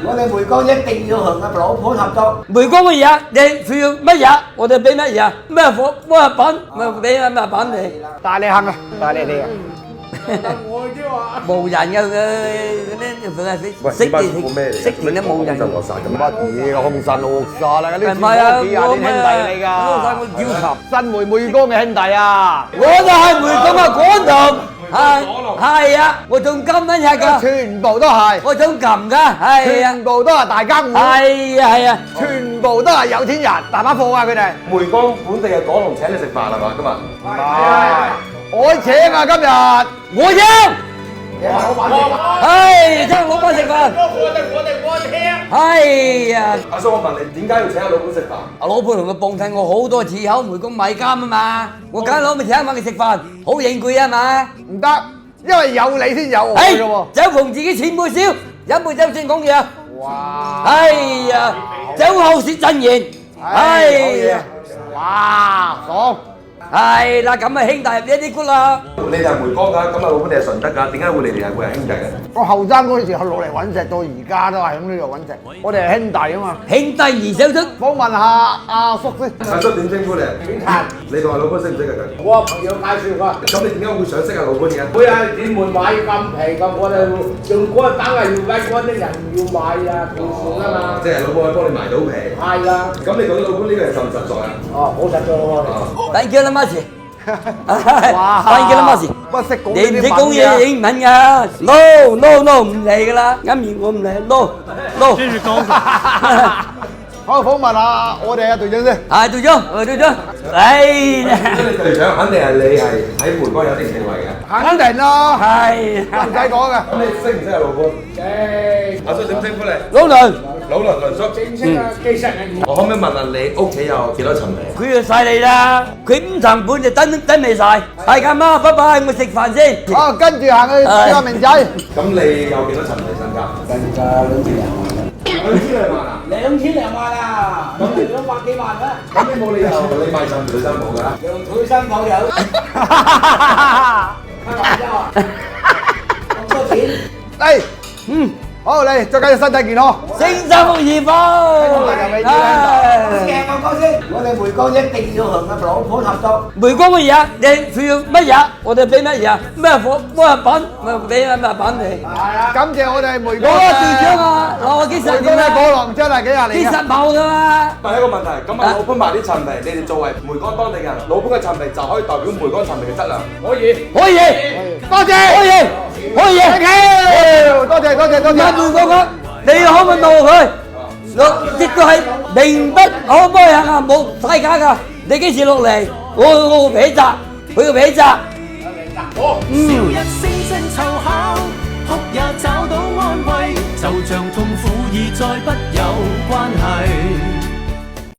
我哋梅江一定要同阿老婆合作。梅江嘅嘢，你需要乜嘢，我哋俾乜嘢，咩貨咩品，咪俾咩品你。大你行啊，大你哋啊！無人嘅嗰啲識電識電都冇人。乜嘢啊？兇神惡煞啦！呢啲唔係啊，幾廿年兄弟嚟㗎，我要求新梅江嘅兄弟啊！我就係梅江嘅廣同，係啊，我仲金緊日㗎，全部都係，我仲撳㗎，係啊，全部都係大家戶，係啊係啊，全部都係有錢人，大把貨啊佢哋。梅江本地嘅港龍請你食飯係嘛？今日我請啊今日。我請，係請老闆食飯，係啊。阿叔，我問你點解要請阿老闆食飯？阿老婆同佢幫襯我好多次口梅江米監啊嘛，我梗係攞咪請翻佢食飯，好應佢啊嘛。唔得，因為有你先有我嘅喎。酒逢自己千杯少，飲杯酒先講嘢。哇！哎呀，酒後說真言。哎呀，哇，爽！係啦，咁啊兄弟一啲 good 啦。你哋係梅江㗎，咁阿老闆你係順德㗎，點解會你哋係會係兄弟嘅？我後生嗰陣時係落嚟揾食，到而家都係喺呢度揾食。我哋係兄弟啊嘛。兄弟而相識。訪問下阿叔先。阿叔點稱呼你啊？警察，你同阿老闆識唔識㗎？我朋友介紹㗎。咁你點解會想識阿老闆嘅？佢係專門買咁平咁，我哋用嗰等係要揾嗰啲人要買啊，同款啊嘛。即係老闆可以幫你賣到平。係啦。咁你講老闆呢個人實唔實在啊？哦，好實在喎。Thank you 啦，Marcy。哇Thank you 啦，Marcy。乜識講你唔識講嘢嘢英文㗎？No，唔嚟㗎啦，啱完我唔嚟，No。繼續講。好，訪問下我哋阿隊長先。係隊長，隊長。咁你隊長肯定係你係喺梅江有一定地位嘅。肯定啦，係。唔使講嘅。咁你識唔識阿老闆？阿叔點稱呼你？老倫。老倫叔。正式啊，技術人員。我可唔可以問下你屋企有幾多層嚟？佢就犀利啦，佢5層半就真未晒。係咁啊，拜拜，我食飯先。啊，跟住行去試下明仔。咁你有幾多層嚟身家？身家2000萬啊2000萬啊！ ，2000萬啊，咁200幾萬啦。咁你冇理由你賣腎退身冇㗎？用退身冇有。開玩笑啊！咁多錢？嚟，好嚟，最緊要身體健康。星生福義福。講先，我哋梅江一定要同阿老婆合作。梅江嘅嘢，你需要乜嘢，我哋俾乜嘢，咩貨咩品，咪俾咩品你。係啊。感謝我哋梅江我隊長啊，我幾十梅江嘅果郎真係幾廿幾年嘅。十冇噶嘛。問一個問題，咁啊老闆賣啲陳皮，你哋作為梅江當地人，老闆嘅陳皮就可以代表梅江陳皮嘅質量。可以。可以，多謝，可以，可以。多謝多謝多唔係謝。梅江嘅，你可唔可以鬧佢？我絕對係名不可波人啊，冇世假噶。你幾時落嚟？我俾責，佢個俾責。好。笑一聲聲湊巧，哭也找到安慰，就像痛苦已再不有關係。